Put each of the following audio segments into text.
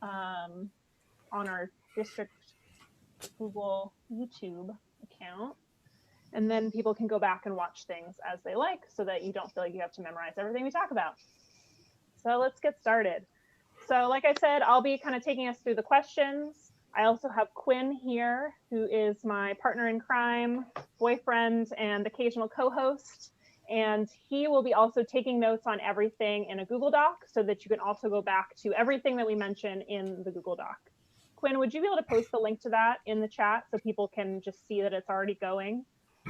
on our district Google YouTube account. And then people can go back and watch things as they like so that you don't feel like you have to memorize everything we talk about. So let's get started. So like I said, I'll be kind of taking us through the questions. I also have Quinn here, who is my partner in crime, boyfriend, and occasional co-host. And he will be also taking notes on everything in a Google Doc so that you can also go back to everything that we mention in the Google Doc. Quinn, would you be able to post the link to that in the chat so people can just see that it's already going?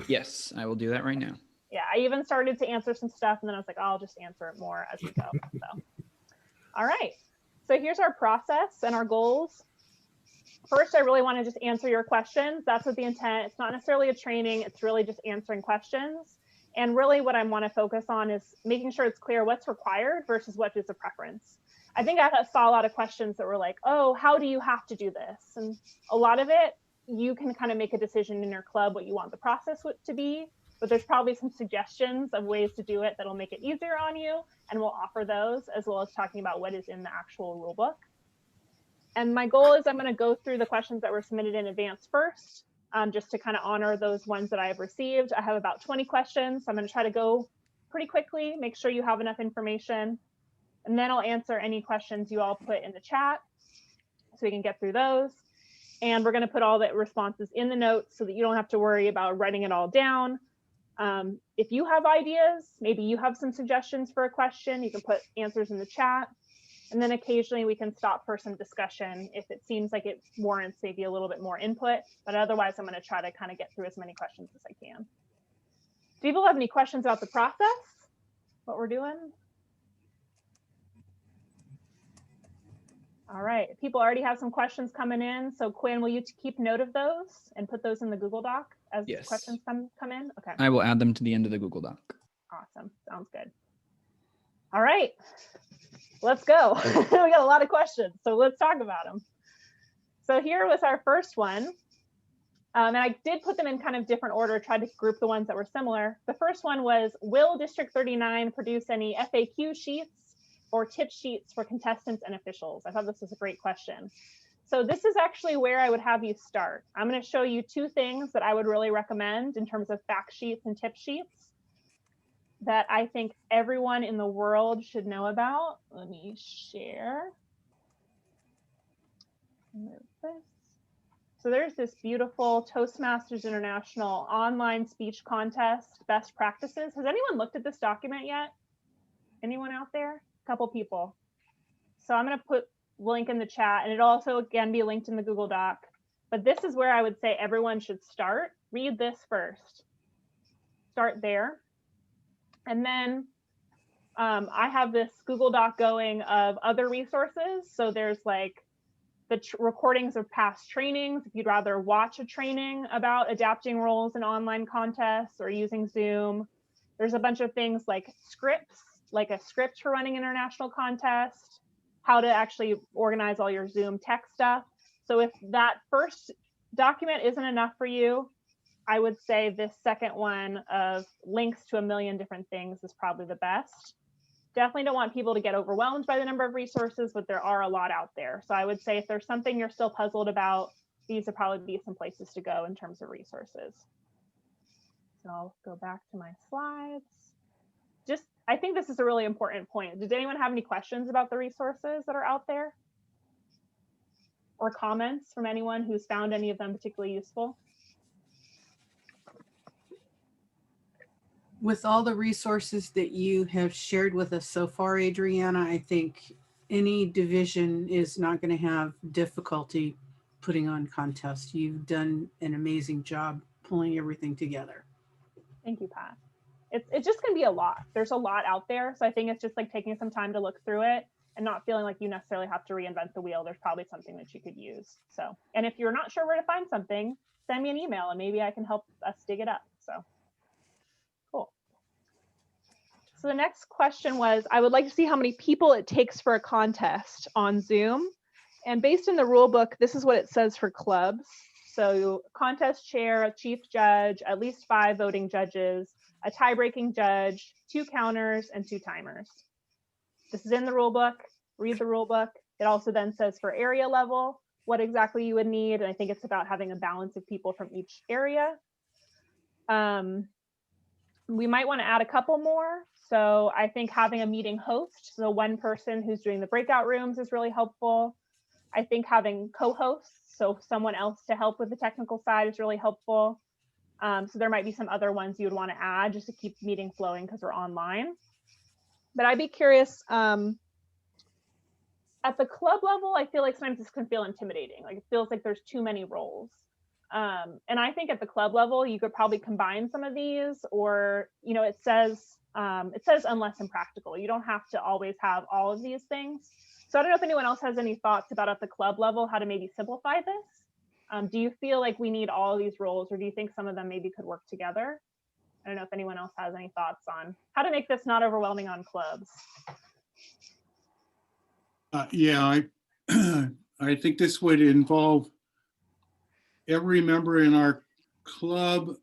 Yes, I will do that right now. Yeah, I even started to answer some stuff and then I was like, I'll just answer it more as we go. So, all right. So here's our process and our goals. First, I really want to just answer your questions. That's what the intent. It's not necessarily a training. It's really just answering questions. And really what I want to focus on is making sure it's clear what's required versus what is a preference. I think I saw a lot of questions that were like, oh, how do you have to do this? And a lot of it, you can kind of make a decision in your club what you want the process to be, but there's probably some suggestions of ways to do it that'll make it easier on you, and we'll offer those, as well as talking about what is in the actual rule book. And my goal is I'm going to go through the questions that were submitted in advance first, just to kind of honor those ones that I have received. I have about 20 questions, so I'm going to try to go pretty quickly, make sure you have enough information, and then I'll answer any questions you all put in the chat so we can get through those. And we're going to put all the responses in the notes so that you don't have to worry about writing it all down. If you have ideas, maybe you have some suggestions for a question, you can put answers in the chat. And then occasionally we can stop for some discussion if it seems like it warrants maybe a little bit more input. But otherwise, I'm going to try to kind of get through as many questions as I can. Do people have any questions about the process, what we're doing? All right, people already have some questions coming in. So Quinn, will you keep note of those and put those in the Google Doc as questions come in? Okay. I will add them to the end of the Google Doc. Awesome, sounds good. All right, let's go. We got a lot of questions, so let's talk about them. So here was our first one. And I did put them in kind of different order, tried to group the ones that were similar. The first one was, will District 39 produce any FAQ sheets or tip sheets for contestants and officials? I thought this was a great question. So this is actually where I would have you start. I'm going to show you two things that I would really recommend in terms of fact sheets and tip sheets that I think everyone in the world should know about. Let me share. Move this. So there's this beautiful Toastmasters International online speech contest best practices. Has anyone looked at this document yet? Anyone out there? A couple people. So I'm going to put link in the chat, and it'll also again be linked in the Google Doc. But this is where I would say everyone should start. Read this first. Start there. And then I have this Google Doc going of other resources. So there's like the recordings of past trainings. If you'd rather watch a training about adapting roles in online contests or using Zoom, there's a bunch of things like scripts, like a script for running international contests, how to actually organize all your Zoom tech stuff. So if that first document isn't enough for you, I would say this second one of links to a million different things is probably the best. Definitely don't want people to get overwhelmed by the number of resources, but there are a lot out there. So I would say if there's something you're still puzzled about, these would probably be some places to go in terms of resources. So I'll go back to my slides. I think this is a really important point. Does anyone have any questions about the resources that are out there? Or comments from anyone who's found any of them particularly useful? With all the resources that you have shared with us so far, Adriana, I think any division is not going to have difficulty putting on contests. You've done an amazing job pulling everything together. Thank you, Pat. It's just going to be a lot. There's a lot out there. So I think it's just like taking some time to look through it and not feeling like you necessarily have to reinvent the wheel. There's probably something that you could use. So, and if you're not sure where to find something, send me an email and maybe I can help us dig it up. So cool. So the next question was, I would like to see how many people it takes for a contest on Zoom. And based on the rule book, this is what it says for clubs. So contest chair, a chief judge, at least 5 voting judges, a tie-breaking judge, 2 counters, and 2 timers. This is in the rule book. Read the rule book. It also then says for area level, what exactly you would need. And I think it's about having a balance of people from each area. We might want to add a couple more. So I think having a meeting host, so one person who's doing the breakout rooms is really helpful. I think having co-hosts, so someone else to help with the technical side is really helpful. So there might be some other ones you would want to add just to keep the meeting flowing because we're online. But I'd be curious, at the club level, I feel like sometimes this can feel intimidating. Like it feels like there's too many roles. And I think at the club level, you could probably combine some of these, or, you know, it says unless impractical. You don't have to always have all of these things. So I don't know if anyone else has any thoughts about at the club level, how to maybe simplify this. Do you feel like we need all of these roles, or do you think some of them maybe could work together? I don't know if anyone else has any thoughts on how to make this not overwhelming on clubs. Yeah, I think this would involve every member in our club,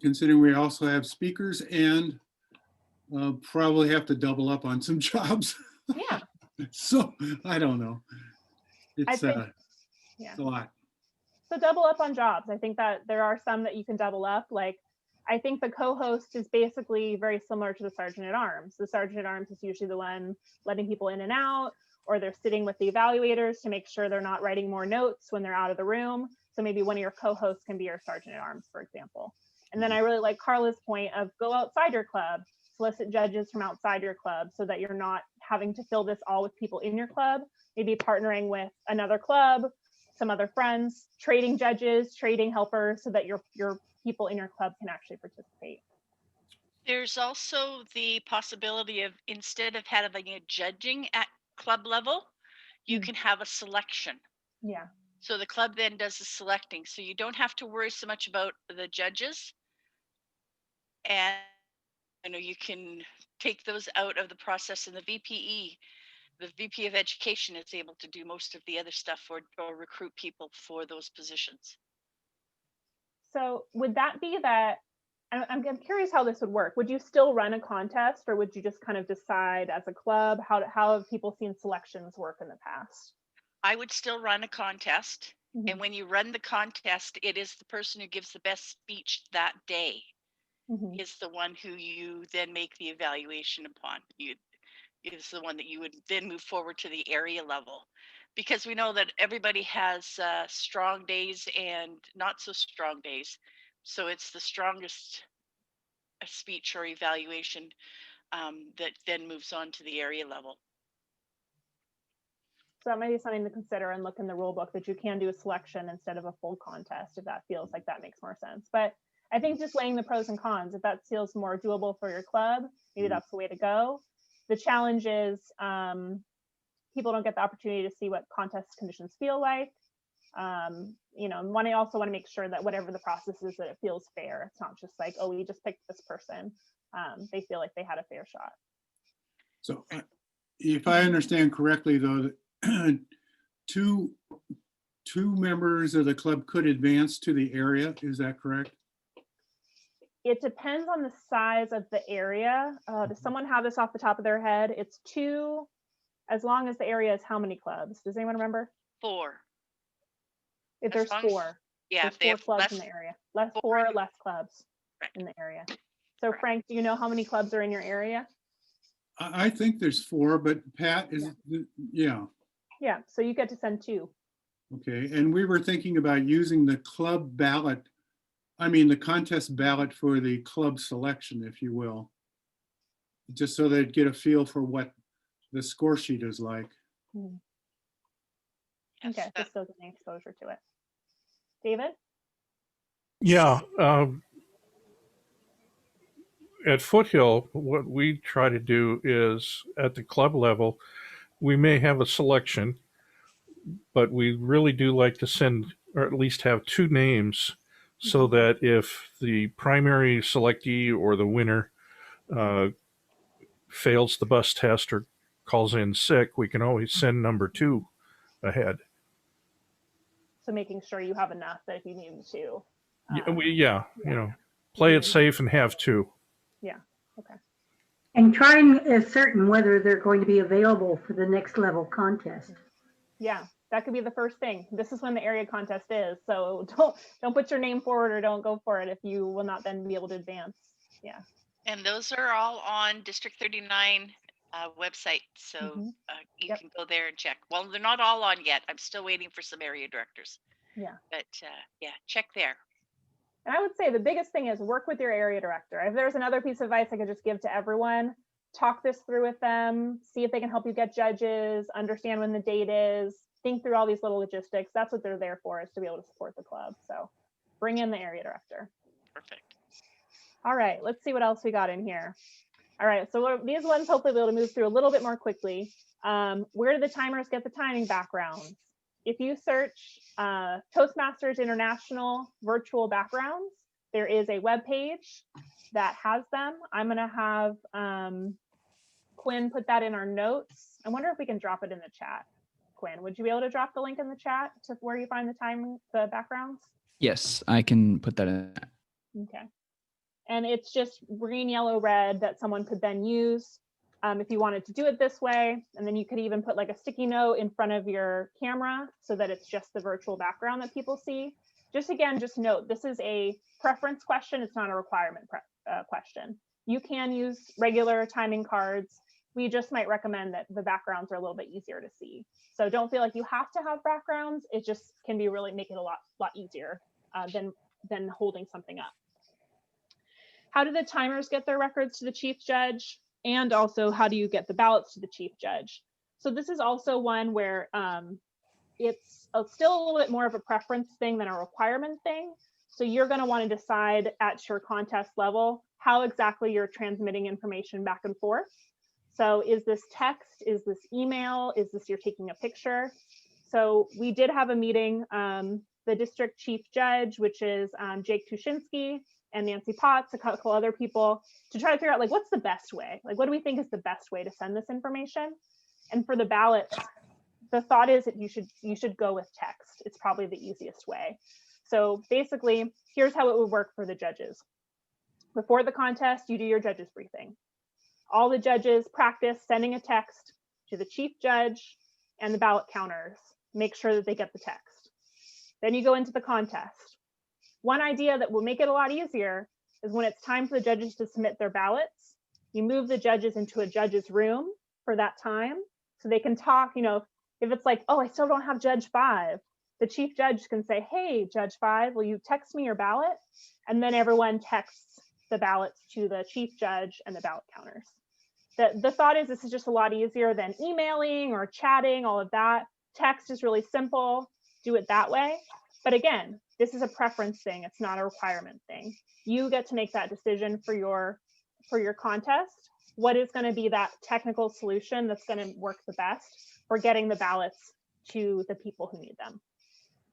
considering we also have speakers, and probably have to double up on some jobs. Yeah. So I don't know. It's yeah. It's a lot. So double up on jobs. I think that there are some that you can double up. Like, I think the co-host is basically very similar to the sergeant at arms. The sergeant at arms is usually the one letting people in and out, or they're sitting with the evaluators to make sure they're not writing more notes when they're out of the room. So maybe one of your co-hosts can be your sergeant at arms, for example. And then I really like Carla's point of go outside your club, solicit judges from outside your club so that you're not having to fill this all with people in your club, maybe partnering with another club, some other friends, trading judges, trading helpers so that your people in your club can actually participate. There's also the possibility of, instead of having a judging at club level, you can have a selection. Yeah. So the club then does the selecting. So you don't have to worry so much about the judges. And you know, you can take those out of the process, and the VPE, the VP of Education, is able to do most of the other stuff or recruit people for those positions. So would that be that, I'm curious how this would work. Would you still run a contest, or would you just kind of decide as a club? How have people seen selections work in the past? I would still run a contest. Mm-hmm. And when you run the contest, it is the person who gives the best speech that day is the one who you then make the evaluation upon. Is the one that you would then move forward to the area level, because we know that everybody has strong days and not so strong days. So it's the strongest speech or evaluation that then moves on to the area level. So that might be something to consider and look in the rule book, that you can do a selection instead of a full contest, if that feels like that makes more sense. But I think just weighing the pros and cons, if that feels more doable for your club, maybe that's the way to go. The challenge is people don't get the opportunity to see what contest conditions feel like. You know, and I also want to make sure that whatever the process is, that it feels fair. It's not just like, oh, we just picked this person. They feel like they had a fair shot. So if I understand correctly, though, two members of the club could advance to the area. Is that correct? It depends on the size of the area. Does someone have this off the top of their head? It's 2, as long as the area is how many clubs? Does anyone remember? 4. If there's 4. Yeah, there's 4 clubs in the area. 4 or less clubs in the area. So Frank, do you know how many clubs are in your area? I think there's 4, but Pat is, yeah. Yeah, so you get to send 2. Okay, and we were thinking about using the club ballot, the contest ballot for the club selection, if you will, just so they'd get a feel for what the score sheet is like. Okay, just so getting exposure to it. David? Yeah. At Foothill, what we try to do is at the club level, we may have a selection, but we really do like to send, or at least have 2 names, so that if the primary selectee or the winner fails the bus test or calls in sick, we can always send number 2 ahead. So making sure you have enough that if you need to. Play it safe and have 2. Yeah, okay. And try and ascertain whether they're going to be available for the next level contest. Yeah, that could be the first thing. This is when the area contest is. So don't put your name forward or don't go for it if you will not then be able to advance. Yeah. And those are all on District 39 website. So Mhm. you Yep. can go there and check. Well, they're not all on yet. I'm still waiting for some area directors. Yeah. But yeah, check there. And I would say the biggest thing is work with your area director. If there's another piece of advice I could just give to everyone, talk this through with them, see if they can help you get judges, understand when the date is, think through all these little logistics. That's what they're there for, is to be able to support the club. So bring in the area director. Perfect. All right, let's see what else we got in here. All right, so these ones hopefully we'll be able to move through a little bit more quickly. Where do the timers get the timing backgrounds? If you search Toastmasters International virtual backgrounds, there is a web page that has them. I'm going to have Quinn put that in our notes. I wonder if we can drop it in the chat. Quinn, would you be able to drop the link in the chat to where you find the backgrounds? Yes, I can put that in. Okay. And it's just green, yellow, red that someone could then use if you wanted to do it this way. And then you could even put like a sticky note in front of your camera so that it's just the virtual background that people see. Just again, just note, this is a preference question. It's not a requirement question. You can use regular timing cards. We just might recommend that the backgrounds are a little bit easier to see. So don't feel like you have to have backgrounds. It just can be really make it a lot easier than holding something up. How do the timers get their records to the chief judge? And also, how do you get the ballots to the chief judge? So this is also one where it's still a little bit more of a preference thing than a requirement thing. So you're going to want to decide at your contest level how exactly you're transmitting information back and forth. So is this text? Is this email? Is this you're taking a picture? So we did have a meeting, the district chief judge, which is Jake Tushinsky, and Nancy Potts, a couple other people, to try to figure out like what's the best way, like what do we think is the best way to send this information. And for the ballots, the thought is that you should go with text. It's probably the easiest way. So basically, here's how it would work for the judges. Before the contest, you do your judges briefing. All the judges practice sending a text to the chief judge and the ballot counters. Make sure that they get the text. Then you go into the contest. One idea that will make it a lot easier is when it's time for the judges to submit their ballots, you move the judges into a judge's room for that time so they can talk. You know, if it's like, oh, I still don't have Judge 5, the chief judge can say, hey, Judge 5, will you text me your ballot? And then everyone texts the ballots to the chief judge and the ballot counters. The thought is this is just a lot easier than emailing or chatting, all of that. Text is really simple. Do it that way. But again, this is a preference thing. It's not a requirement thing. You get to make that decision for your contest. What is going to be that technical solution that's going to work the best for getting the ballots to the people who need them?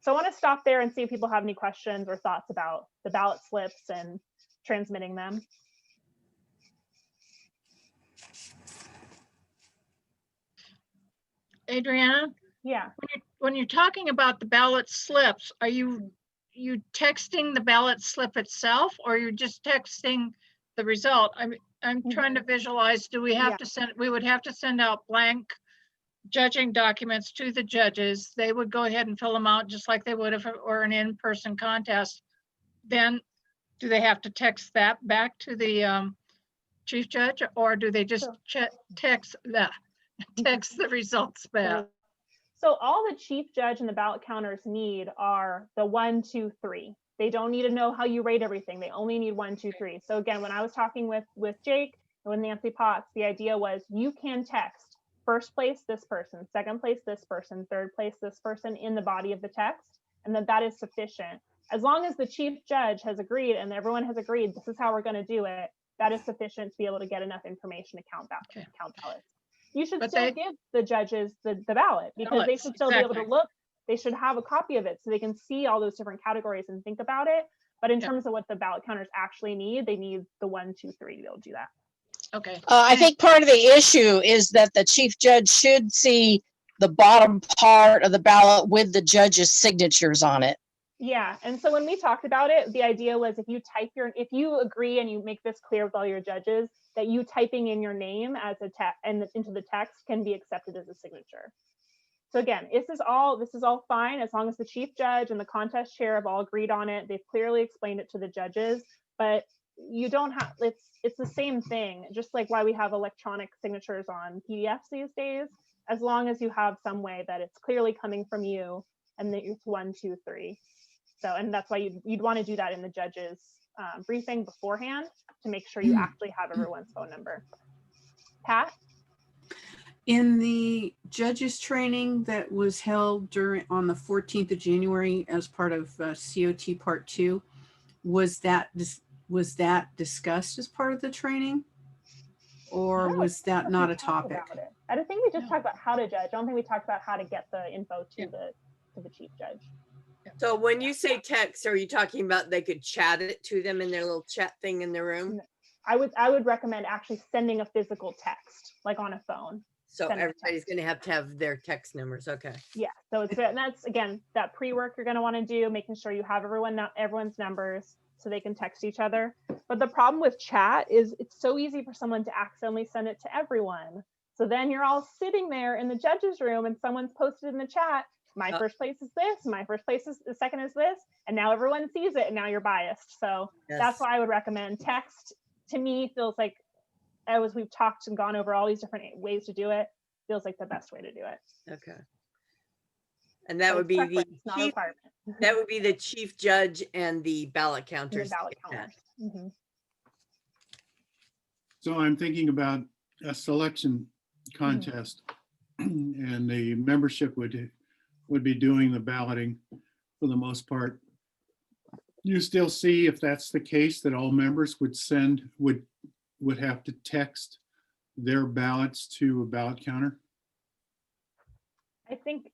So I want to stop there and see if people have any questions or thoughts about the ballot slips and transmitting them. Adriana, Yeah. when you're talking about the ballot slips, are you texting the ballot slip itself, or you're just texting the result? I'm trying to visualize. Do we have to send? We would have to send out blank judging documents to the judges. They would go ahead and fill them out just like they would if it were an in-person contest. Then, do they have to text that back to the chief judge, or do they just text the results back? So all the chief judge and the ballot counters need are the 1, 2, 3. They don't need to know how you rate everything. They only need 1, 2, 3. So again, when I was talking with Jake and with Nancy Potts, the idea was you can text first place this person, second place this person, third place this person in the body of the text, and that is sufficient. As long as the chief judge has agreed and everyone has agreed this is how we're going to do it, that is sufficient to be able to get enough information to count ballots. You should still give the judges the ballot because they should still be able to look. They should have a copy of it so they can see all those different categories and think about it. But in terms of what the ballot counters actually need, they need the 1, 2, 3 to be able to do that. Okay. I think part of the issue is that the chief judge should see the bottom part of the ballot with the judge's signatures on it. Yeah, and so when we talked about it, the idea was if you agree and you make this clear with all your judges, that you typing in your name as a text and into the text can be accepted as a signature. So again, this is all fine as long as the chief judge and the contest chair have all agreed on it. They've clearly explained it to the judges, but you don't have, it's the same thing, just like why we have electronic signatures on PDFs these days, as long as you have some way that it's clearly coming from you and that it's 1, 2, 3. So, and that's why you'd want to do that in the judge's briefing beforehand to make sure you actually have everyone's phone number. Pat? In the judges training that was held on the 14th of January as part of COT Part 2, was that discussed as part of the training? Or No, was that not a we talked topic? about it. I don't think we just talked about how to judge. I don't think we talked about how to get the info to the chief judge. So when you say text, are you talking about they could chat it to them in their little chat thing in their room? I would recommend actually sending a physical text, like on a phone. So Send a everybody's going to have their text numbers. Okay. Yeah, so and that's again that pre-work you're going to want to do, making sure you have everyone's numbers so they can text each other. But the problem with chat is it's so easy for someone to accidentally send it to everyone. So then you're all sitting there in the judge's room and someone's posted in the chat, my first place is this, my first place is the second is this, and now everyone sees it and now you're biased. So that's why I would recommend text. To me, feels like, as we've talked and gone over all these different ways to do it, feels like the best way to do it. Okay. And that would be the not chief, requirement. that would be the chief judge and the ballot And counters. the ballot counters. Mhm. So I'm thinking about a selection contest and the membership would be doing the balloting for the most part. You still see, if that's the case, that all members would have to text their ballots to a ballot counter? I think,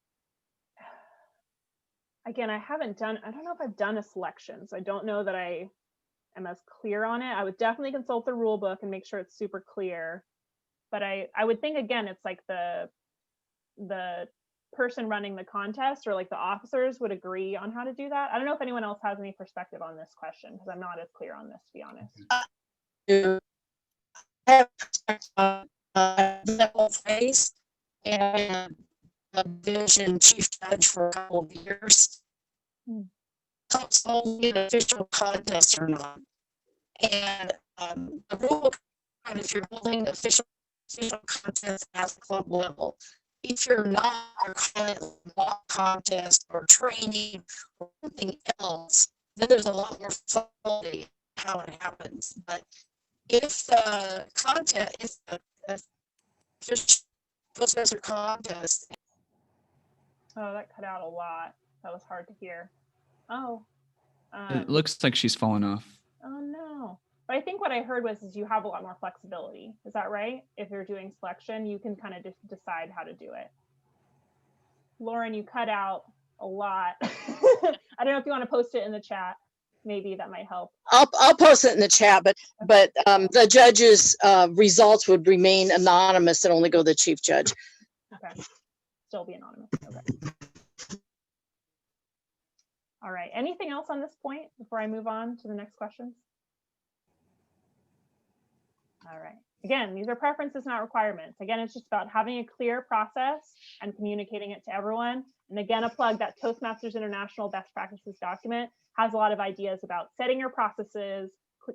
again, I don't know if I've done a selection, so I don't know that I am as clear on it. I would definitely consult the rule book and make sure it's super clear. But I would think, again, it's like the person running the contest or like the officers would agree on how to do that. I don't know if anyone else has any perspective on this question because I'm not as clear on this, to be honest. Level phase and a division chief judge for a couple of years. So it's only an official contest or not. And the rule, and if you're holding official contest at the club level, if you're not a mock contest or training or something else, then there's a lot more flexibility how it happens. But if the contest, if the official processor contest. Oh, that cut out a lot. That was hard to hear. Oh. It looks like she's fallen off. Oh no. But I think what I heard is you have a lot more flexibility. Is that right? If you're doing selection, you can kind of just decide how to do it. Lauren, you cut out a lot. I don't know if you want to post it in the chat. Maybe that might help. I'll post it in the chat, but the judge's results would remain anonymous and only go to the chief judge. Okay. Still be anonymous. Okay. All right. Anything else on this point before I move on to the next questions? All right. Again, these are preferences, not requirements. Again, it's just about having a clear process and communicating it to everyone. And again, a plug, that Toastmasters International Best Practices document has a lot of ideas about setting your processes,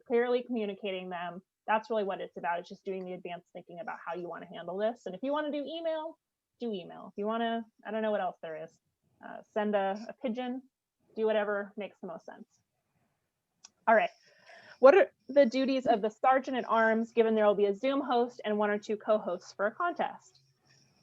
clearly communicating them. That's really what it's about. It's just doing the advanced thinking about how you want to handle this. And if you want to do email, do email. If you want to, I don't know what else there is, send a pigeon, do whatever makes the most sense. All right. What are the duties of the sergeant at arms, given there will be a Zoom host and 1 or 2 co-hosts for a contest?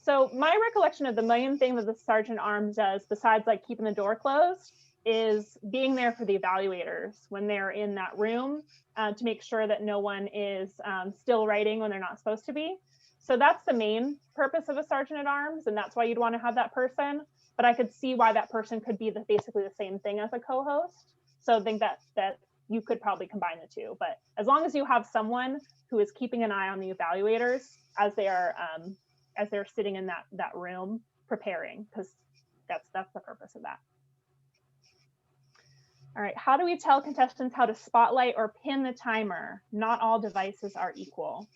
So my recollection of the main thing that the sergeant at arms does, besides like keeping the door closed, is being there for the evaluators when they're in that room to make sure that no one is still writing when they're not supposed to be. So that's the main purpose of a sergeant at arms, and that's why you'd want to have that person. But I could see why that person could be basically the same thing as a co-host. So I think that you could probably combine the two. But as long as you have someone who is keeping an eye on the evaluators as they're sitting in that room preparing, because that's the purpose of that. All right, how do we tell contestants how to spotlight or pin the timer? Not all devices are equal.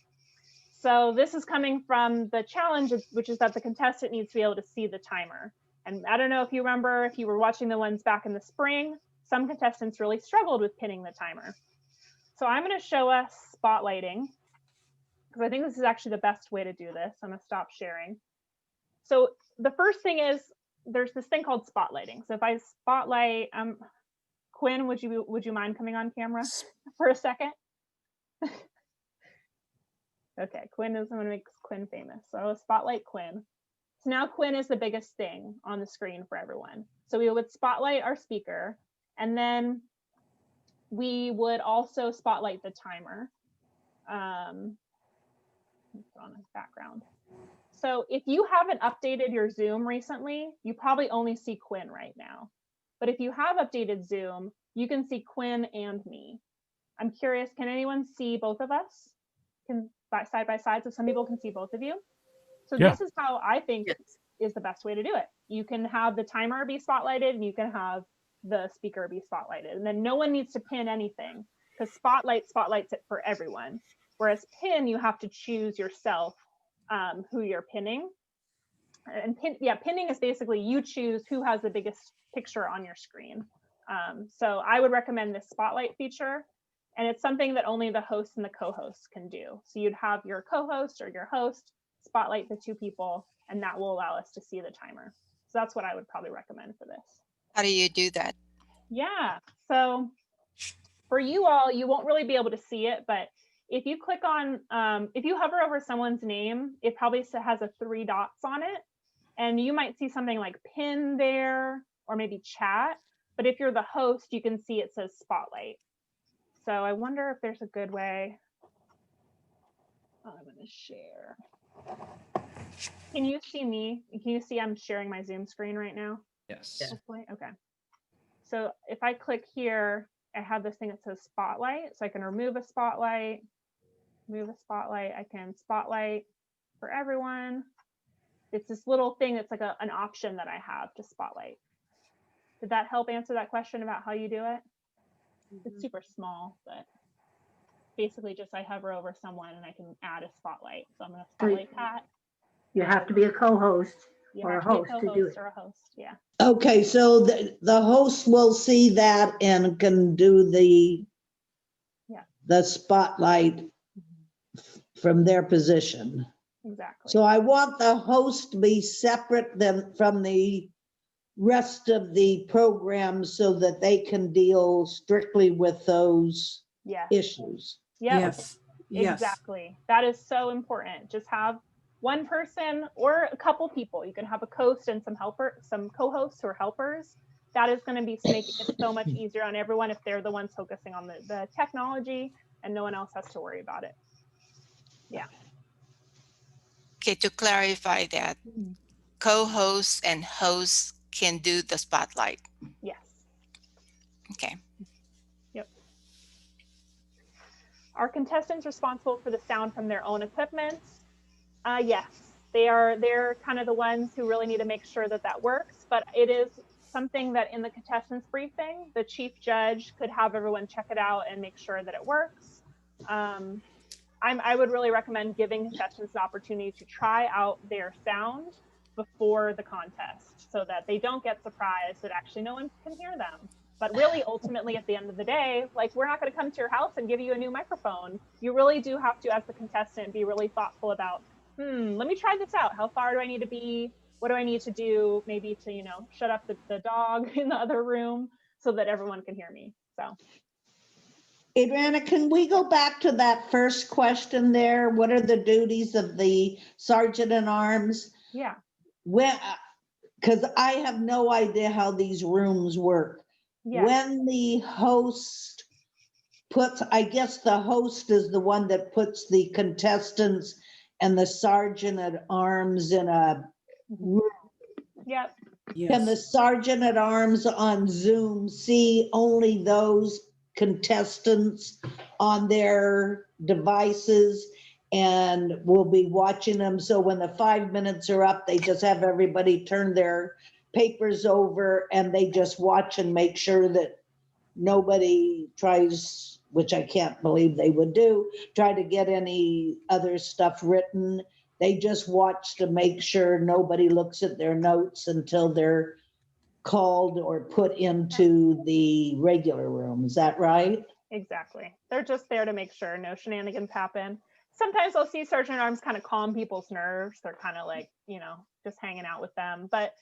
So this is coming from the challenge, which is that the contestant needs to be able to see the timer. And I don't know if you remember, if you were watching the ones back in the spring, some contestants really struggled with pinning the timer. So I'm going to show us spotlighting, because I think this is actually the best way to do this. I'm going to stop sharing. So the first thing is there's this thing called spotlighting. So if I spotlight, Quinn, would you mind coming on camera for a second? Okay, Quinn is, I'm going to make Quinn famous. So I'll spotlight Quinn. So now Quinn is the biggest thing on the screen for everyone. So we would spotlight our speaker, and then we would also spotlight the timer. Put on the background. So if you haven't updated your Zoom recently, you probably only see Quinn right now. But if you have updated Zoom, you can see Quinn and me. I'm curious, can anyone see both of us? Side by side, so some people can see both of you. So Yeah. This is how I think is the best way to do it. You can have the timer be spotlighted, and you can have the speaker be spotlighted, and then no one needs to pin anything, because spotlights it for everyone. Whereas pin, you have to choose yourself who you're pinning. And pinning is basically you choose who has the biggest picture on your screen. So I would recommend this spotlight feature. And it's something that only the host and the co-host can do. So you'd have your co-host or your host spotlight the two people, and that will allow us to see the timer. So that's what I would probably recommend for this. How do you do that? Yeah, so for you all, you won't really be able to see it, but if you click on, if you hover over someone's name, it probably has 3 dots on it. And you might see something like pin there, or maybe chat. But if you're the host, you can see it says spotlight. So I wonder if there's a good way. I'm going to share. Can you see me? Can you see I'm sharing my Zoom screen right now? Yes. Hopefully. Okay. So if I click here, I have this thing that says spotlight. So I can remove a spotlight, move a spotlight. I can spotlight for everyone. It's this little thing that's like an option that I have to spotlight. Did that help answer that question about how you do it? It's super small, but basically just I hover over someone and I can add a spotlight. So I'm going to spotlight Pat. You have to be a co-host You or have a to be host to do co-host it. or a host. Yeah. Okay, so the host will see that and can do the spotlight from their position. Exactly. So I want the host to be separate from the rest of the program so that they can deal strictly with those issues. Yep. Yes. Yes. Exactly. That is so important. Just have one person or a couple people. You can have a host and some co-hosts or helpers. That is going to be making it so much easier on everyone if they're the ones focusing on the technology and no one else has to worry about it. Yeah. Okay, to clarify that, co-hosts and hosts can do the spotlight. Yes. Okay. Yep. Are contestants responsible for the sound from their own equipment? Yes, they're kind of the ones who really need to make sure that works, but it is something that in the contestants briefing, the chief judge could have everyone check it out and make sure that it works. I would really recommend giving contestants an opportunity to try out their sound before the contest so that they don't get surprised that actually no one can hear them. But really, ultimately, at the end of the day, like, we're not going to come to your house and give you a new microphone. You really do have to, as the contestant, be really thoughtful about, let me try this out. How far do I need to be? What do I need to do? Maybe to, shut up the dog in the other room so that everyone can hear me. So. Adriana, can we go back to that first question there? What are the duties of the sergeant at arms? Yeah. Because I have no idea how these rooms work. Yeah. When the host I guess the host is the one that puts the contestants and the sergeant at arms in a room. Yep. Can the sergeant at arms on Zoom see only those contestants on their devices and we'll be watching them? So when the 5 minutes are up, they just have everybody turn their papers over and they just watch and make sure that nobody tries, which I can't believe they would do, try to get any other stuff written. They just watch to make sure nobody looks at their notes until they're called or put into the regular room. Is that right? Exactly. They're just there to make sure no shenanigans happen. Sometimes I'll see sergeant at arms kind of calm people's nerves. They're kind of like, you know, just hanging out with them. But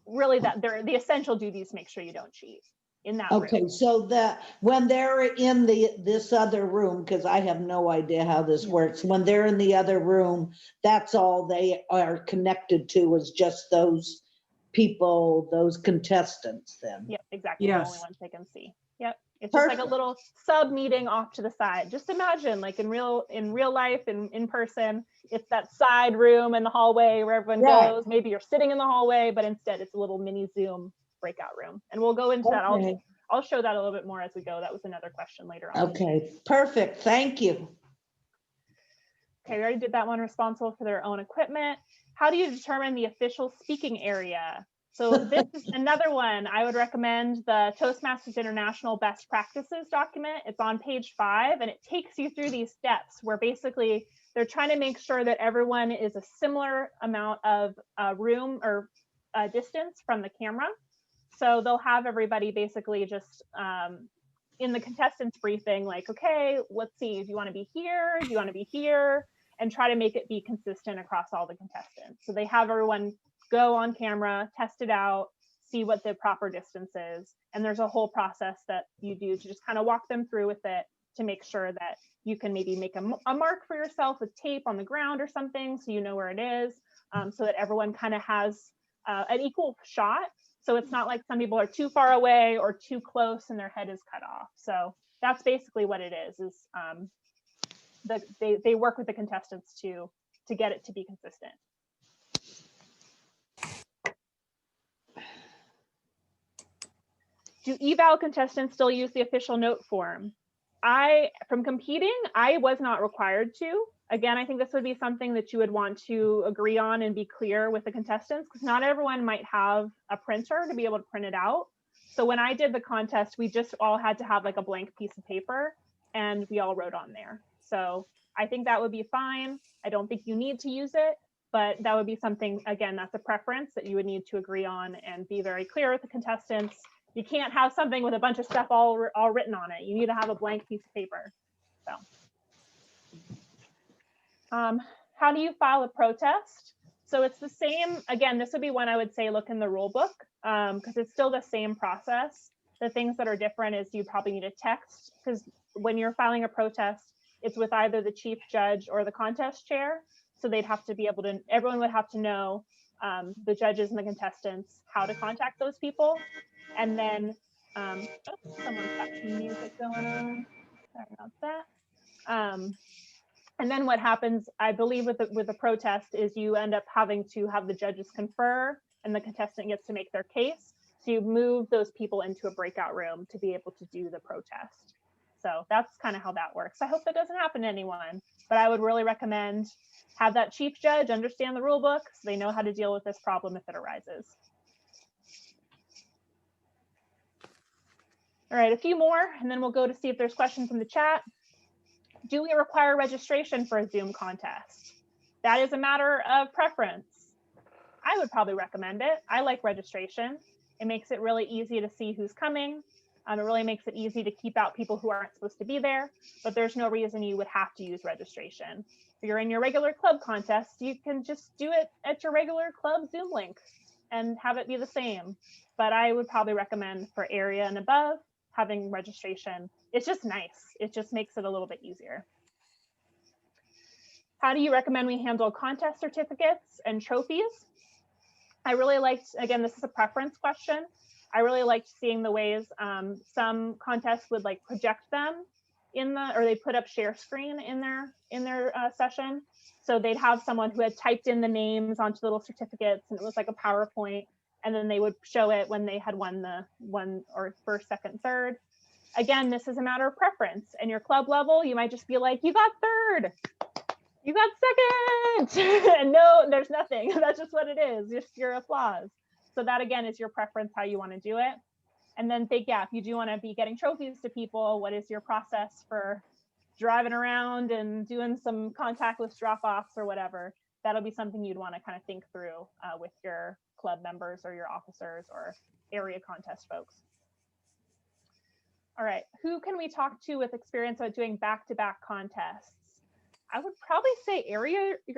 really that they're the essential duties make sure you don't cheat in that Okay, room. so that when they're in this other room, because I have no idea how this works, when they're in the other room, that's all they are connected to is just those people, those contestants then. Yep, exactly. The only Yes. ones they can see. Yep. It's just like a Perfect. little sub meeting off to the side. Just imagine like in real life and in person, it's that side room in the hallway where everyone Right. goes. Maybe you're sitting in the hallway, but instead it's a little mini Zoom breakout room. And we'll go into that. Okay. I'll show that a little bit more as we go. That was another question later on. Okay, perfect. Thank you. Okay, we already did that one, responsible for their own equipment. How do you determine the official speaking area? So this is another one. I would recommend the Toastmasters International Best Practices document. It's on page 5, and it takes you through these steps where basically they're trying to make sure that everyone is a similar amount of room or distance from the camera. So they'll have everybody basically just in the contestants briefing, like, okay, let's see, do you want to be here? Do you want to be here? And try to make it be consistent across all the contestants. So they have everyone go on camera, test it out, see what the proper distance is. And there's a whole process that you do to just kind of walk them through with it to make sure that you can maybe make a mark for yourself with tape on the ground or something so you know where it is, so that everyone kind of has an equal shot. So it's not like some people are too far away or too close and their head is cut off. So that's basically what it is they work with the contestants to get it to be consistent. Do eval contestants still use the official note form? From competing, I was not required to. Again, I think this would be something that you would want to agree on and be clear with the contestants, because not everyone might have a printer to be able to print it out. So when I did the contest, we just all had to have like a blank piece of paper and we all wrote on there. So I think that would be fine. I don't think you need to use it, but that would be something, again, that's a preference that you would need to agree on and be very clear with the contestants. You can't have something with a bunch of stuff all written on it. You need to have a blank piece of paper. So, how do you file a protest? So it's the same. Again, this would be one I would say look in the rule book because it's still the same process. The things that are different is you probably need a text, because when you're filing a protest, it's with either the chief judge or the contest chair. So they'd have to be able to. Everyone would have to know, the judges and the contestants, how to contact those people. And then, someone's got some music going on. Sorry about that. And then what happens, I believe, with the protest is you end up having to have the judges confer, and the contestant gets to make their case. So you move those people into a breakout room to be able to do the protest. So that's kind of how that works. I hope that doesn't happen to anyone, but I would really recommend have that chief judge understand the rule book so they know how to deal with this problem if it arises. All right, a few more, and then we'll go to see if there's questions in the chat. Do we require registration for a Zoom contest? That is a matter of preference. I would probably recommend it. I like registration. It makes it really easy to see who's coming. It really makes it easy to keep out people who aren't supposed to be there, but there's no reason you would have to use registration. If you're in your regular club contest, you can just do it at your regular club Zoom link and have it be the same. But I would probably recommend for area and above, having registration. It's just nice. It just makes it a little bit easier. How do you recommend we handle contest certificates and trophies? I really liked, again, this is a preference question. I really liked seeing the ways some contests would like project them or they put up share screen in their session. So they'd have someone who had typed in the names onto little certificates, and it was like a PowerPoint, and then they would show it when they had won the or first, second, third. Again, this is a matter of preference. And your club level, you might just be like, you got third, you got second. And no, there's nothing. That's just what it is, just your applause. So that, again, is your preference, how you want to do it. And then think, yeah, if you do want to be getting trophies to people, what is your process for driving around and doing some contactless drop-offs or whatever? That'll be something you'd want to kind of think through with your club members or your officers or area contest folks. All right, who can we talk to with experience about doing back-to-back contests? I would probably say your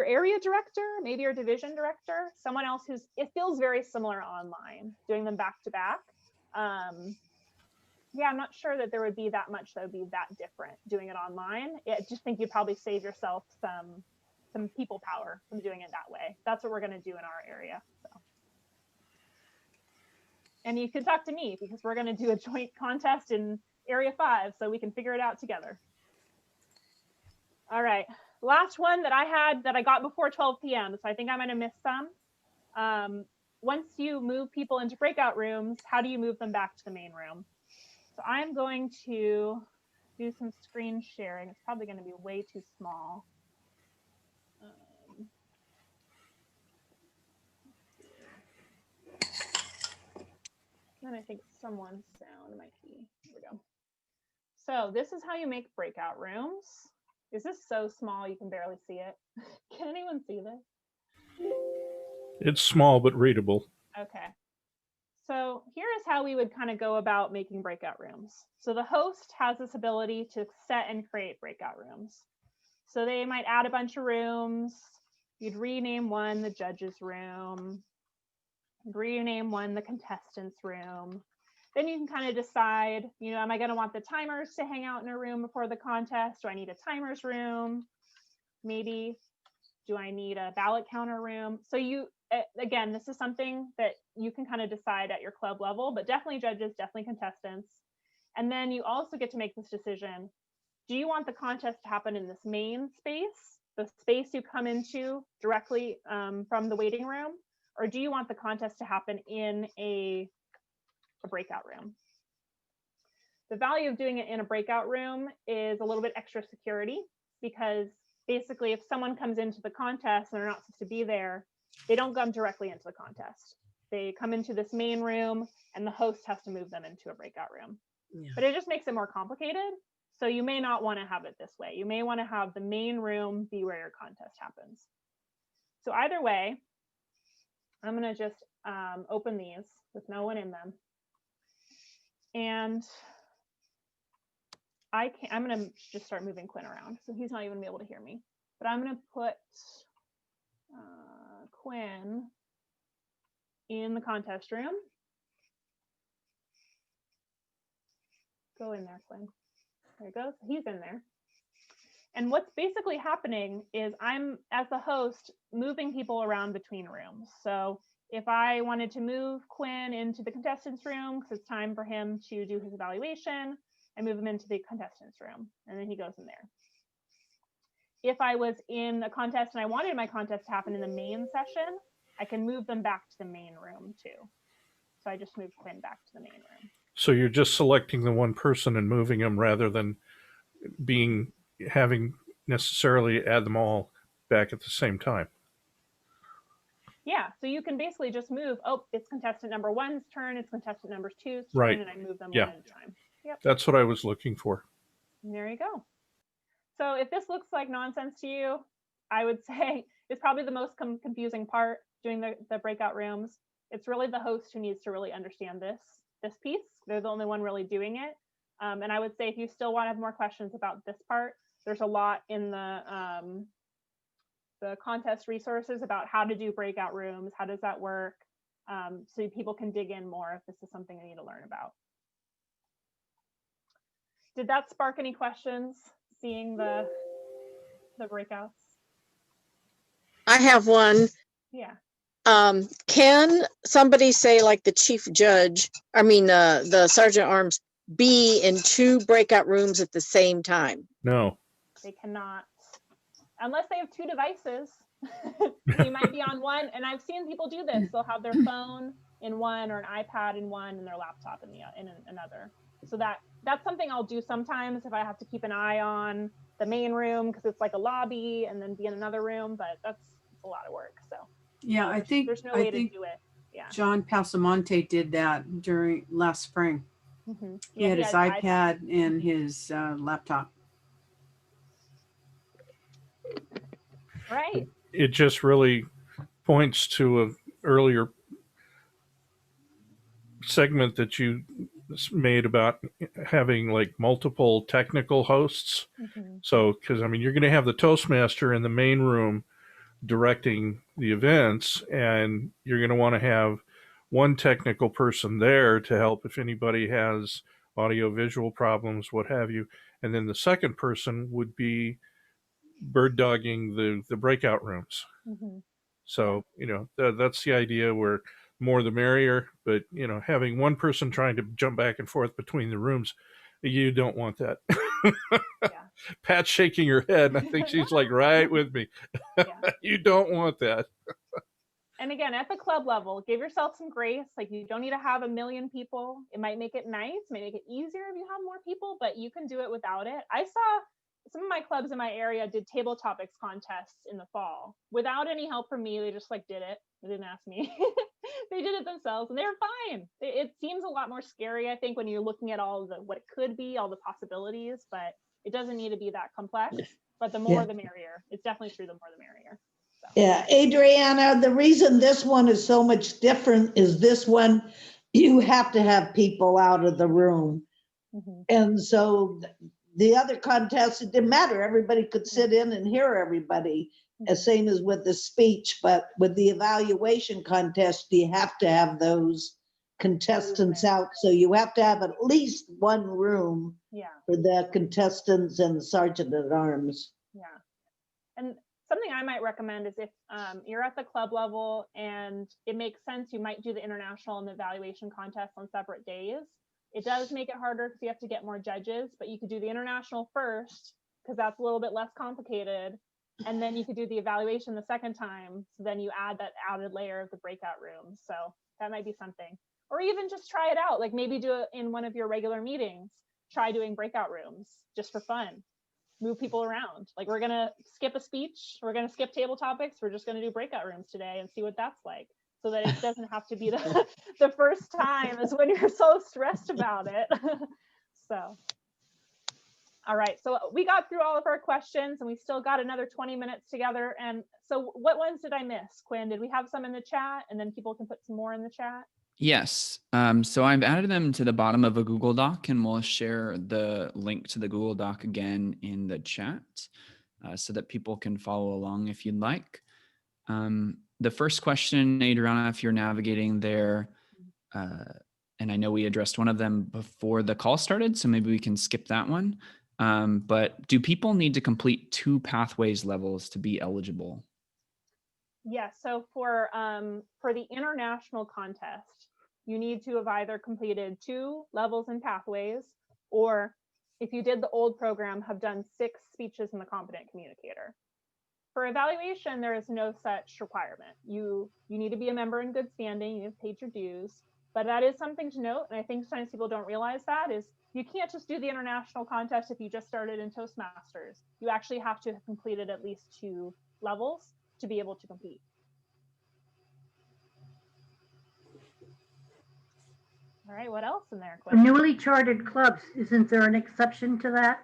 area director, maybe your division director, someone else it feels very similar online, doing them back-to-back. Yeah, I'm not sure that there would be that much that would be that different doing it online. I just think you'd probably save yourself some people power from doing it that way. That's what we're going to do in our area. So. And you can talk to me because we're going to do a joint contest in Area 5 so we can figure it out together. All right, last one that I got before 12 p.m. So I think I might have missed some. Once you move people into breakout rooms, how do you move them back to the main room? So I'm going to do some screen sharing. It's probably going to be way too small. Then I think someone's sound might be, here we go. So this is how you make breakout rooms. Is this so small you can barely see it? Can anyone see this? It's small but readable. Okay. So here is how we would kind of go about making breakout rooms. So the host has this ability to set and create breakout rooms. So they might add a bunch of rooms. You'd rename one the judges room, rename one the contestants room. Then you can kind of decide, you know, am I going to want the timers to hang out in a room before the contest? Do I need a timers room? Maybe. Do I need a ballot counter room? So you, again, this is something that you can kind of decide at your club level, but definitely judges, definitely contestants. And then you also get to make this decision. Do you want the contest to happen in this main space, the space you come into directly from the waiting room? Or do you want the contest to happen in a breakout room? The value of doing it in a breakout room is a little bit extra security, because basically if someone comes into the contest and they're not supposed to be there, they don't come directly into the contest. They come into this main room and the host has to move them into a breakout room. Yeah. But it just makes it more complicated. So you may not want to have it this way. You may want to have the main room be where your contest happens. So either way, I'm going to just open these with no one in them. And I'm going to just start moving Quinn around. So he's not even going to be able to hear me. But I'm going to put Quinn in the contest room. Go in there, Quinn. There he goes. He's in there. And what's basically happening is I'm, as the host, moving people around between rooms. So if I wanted to move Quinn into the contestants room because it's time for him to do his evaluation, I move him into the contestants room, and then he goes in there. If I was in a contest and I wanted my contest to happen in the main session, I can move them back to the main room too. So I just moved Quinn back to the main room. So you're just selecting the one person and moving them rather than having necessarily add them all back at the same time. Yeah, so you can basically just move, oh, it's contestant number 1's turn, it's contestant number 2's turn, right. And I move them yeah. one at a time. Yep. That's what I was looking for. And there you go. So if this looks like nonsense to you, I would say it's probably the most confusing part doing the breakout rooms. It's really the host who needs to really understand this piece. They're the only one really doing it. And I would say if you still want to have more questions about this part, there's a lot in the contest resources about how to do breakout rooms, how does that work, so people can dig in more if this is something they need to learn about. Did that spark any questions, seeing the breakouts? I have one. Yeah. Can somebody say, like the chief judge, the sergeant at arms, be in 2 breakout rooms at the same time? No. They cannot, unless they have 2 devices. You might be on one, and I've seen people do this. They'll have their phone in one or an iPad in one and their laptop in another. So that's something I'll do sometimes if I have to keep an eye on the main room because it's like a lobby and then be in another room, but that's a lot of work. So yeah, I think there's no way to do it. Yeah. John Pasamonte did that during last spring. He had his iPad and his laptop. Right. It just really points to an earlier segment that you made about having like multiple technical hosts. So, because I mean, you're going to have the Toastmaster in the main room directing the events, and you're going to want to have one technical person there to help if anybody has audio visual problems, what have you. And then the second person would be bird dogging the breakout rooms. So, you know, that's the idea, where more the merrier, but, you know, having one person trying to jump back and forth between the rooms, you don't want that. Pat's shaking her head, and I think she's like right with me. You don't want that. And again, at the club level, give yourself some grace. Like, you don't need to have 1 million people. It might make it nice, might make it easier if you have more people, but you can do it without it. I saw some of my clubs in my area did table topics contests in the fall without any help from me. They just like did it. They didn't ask me. They did it themselves, and they were fine. It seems a lot more scary, I think, when you're looking at all the what it could be, all the possibilities, but it doesn't need to be that complex. But the more the merrier. It's definitely true, the more the merrier. So. Yeah, Adriana, the reason this one is so much different is this one, you have to have people out of the room. And so the other contests, it didn't matter. Everybody could sit in and hear everybody, as same as with the speech. But with the evaluation contest, you have to have those contestants out. So you have to have at least one room for the contestants and the sergeant at arms. Yeah. And something I might recommend is if you're at the club level and it makes sense, you might do the international and the evaluation contest on separate days. It does make it harder because you have to get more judges, but you could do the international first because that's a little bit less complicated. And then you could do the evaluation the second time. So then you add that added layer of the breakout rooms. So that might be something. Or even just try it out. Like maybe do it in one of your regular meetings. Try doing breakout rooms just for fun. Move people around. Like, we're going to skip a speech. We're going to skip table topics. We're just going to do breakout rooms today and see what that's like. So that it doesn't have to be the first time is when you're so stressed about it. So, all right. So we got through all of our questions and we still got another 20 minutes together. And so what ones did I miss, Quinn? Did we have some in the chat, and then people can put some more in the chat? Yes. So I've added them to the bottom of a Google Doc, and we'll share the link to the Google Doc again in the chat so that people can follow along if you'd like. The first question, Adriana, if you're navigating there, and I know we addressed one of them before the call started, so maybe we can skip that one. But do people need to complete 2 pathways levels to be eligible? Yeah, so for the international contest, you need to have either completed 2 levels in pathways, or if you did the old program, have done 6 speeches in the competent communicator. For evaluation, there is no such requirement. You need to be a member in good standing, you have paid your dues, but that is something to note, and I think sometimes people don't realize that, is you can't just do the international contest if you just started in Toastmasters. You actually have to have completed at least 2 levels to be able to compete. All right, what else in there? For newly chartered clubs, isn't there an exception to that?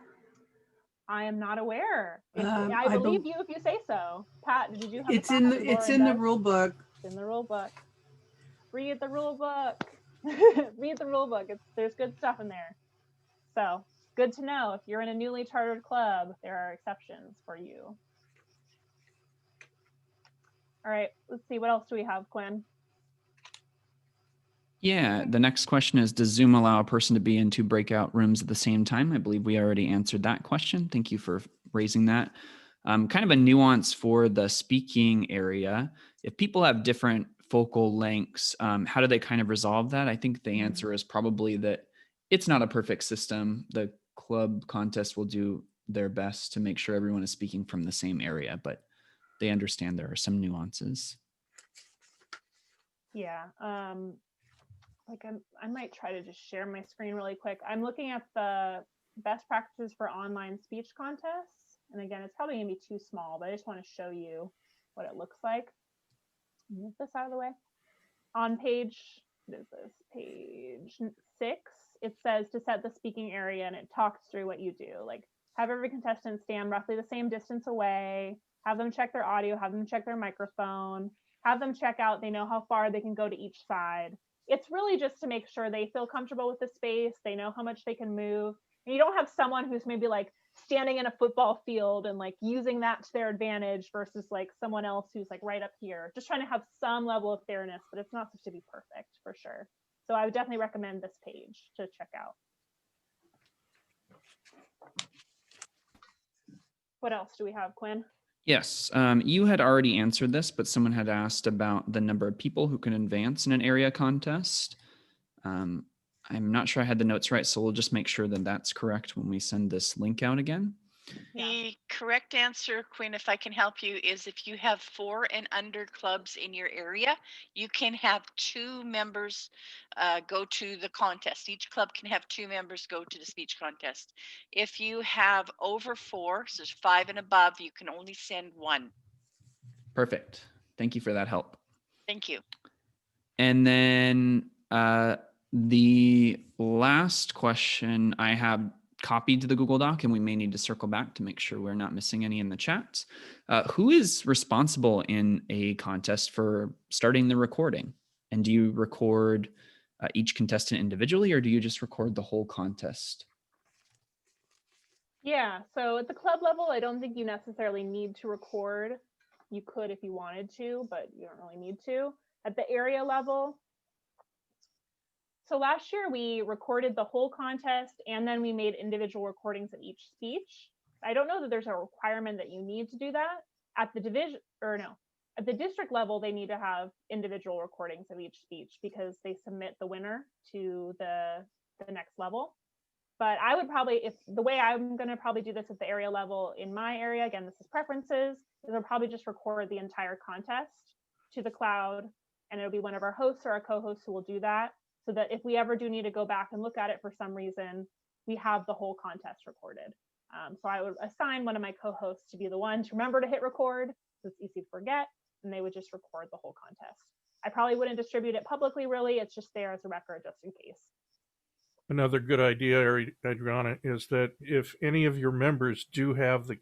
I am not aware. I believe you if you say so. Pat, did you have It's in the rule book. It's in the rule book. Read the rule book. Read the rule book. There's good stuff in there. So good to know. If you're in a newly chartered club, there are exceptions for you. All right, let's see. What else do we have, Quinn? Yeah, the next question is, does Zoom allow a person to be in 2 breakout rooms at the same time? I believe we already answered that question. Thank you for raising that. Kind of a nuance for the speaking area. If people have different focal lengths, how do they kind of resolve that? I think the answer is probably that it's not a perfect system. The club contest will do their best to make sure everyone is speaking from the same area, but they understand there are some nuances. Yeah. I might try to just share my screen really quick. I'm looking at the best practices for online speech contests. And again, it's probably gonna be too small, but I just want to show you what it looks like. Move this out of the way. on page, what is this, page 6, it says to set the speaking area, and it talks through what you do. Like, have every contestant stand roughly the same distance away, have them check their audio, have them check their microphone, have them check out, they know how far they can go to each side. It's really just to make sure they feel comfortable with the space, they know how much they can move. And you don't have someone who's maybe like standing in a football field and like using that to their advantage versus like someone else who's like right up here. Just trying to have some level of fairness, but it's not supposed to be perfect for sure. So I would definitely recommend this page to check out. What else do we have, Quinn? Yes, you had already answered this, but someone had asked about the number of people who can advance in an area contest. I'm not sure I had the notes right, so we'll just make sure that that's correct when we send this link out again. The correct answer, Quinn, if I can help you, is if you have 4 and under clubs in your area, you can have 2 members go to the contest. Each club can have 2 members go to the speech contest. If you have over 4, so 5 and above, you can only send 1. Perfect. Thank you for that help. Thank you. And then the last question I have copied to the Google Doc, and we may need to circle back to make sure we're not missing any in the chat. Who is responsible in a contest for starting the recording? And do you record each contestant individually, or do you just record the whole contest? Yeah, so at the club level, I don't think you necessarily need to record. You could if you wanted to, but you don't really need to. At the area level, so last year we recorded the whole contest and then we made individual recordings of each speech. I don't know that there's a requirement that you need to do that. At the division, or no, at the district level, they need to have individual recordings of each speech because they submit the winner to the next level. But I would probably, if the way I'm going to probably do this at the area level in my area, again, this is preferences, is I'll probably just record the entire contest to the cloud, and it'll be one of our hosts or our co-hosts who will do that, so that if we ever do need to go back and look at it for some reason, we have the whole contest recorded. So I would assign one of my co-hosts to be the one to remember to hit record, so it's easy to forget, and they would just record the whole contest. I probably wouldn't distribute it publicly, really. It's just there as a record just in case. Another good idea, Adriana, is that if any of your members do have the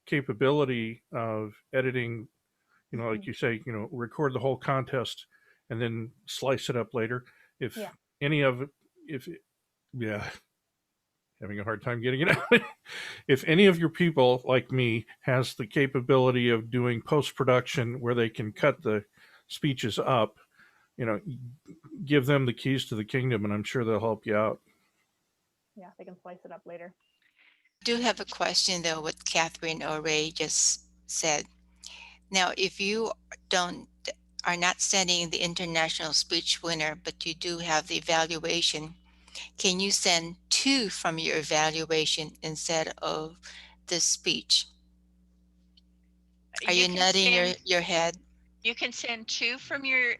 capability of editing, like you say, record the whole contest and then slice it up later. If any of it, having a hard time getting it out. If any of your people, like me, has the capability of doing post-production where they can cut the speeches up, give them the keys to the kingdom, and I'm sure they'll help you out. Yeah, they can slice it up later. I do have a question, though, what Catherine or Ray just said. Now, if you are not sending the international speech winner, but you do have the evaluation, can you send 2 from your evaluation instead of the speech? Are you nodding your head? You can send 2 from your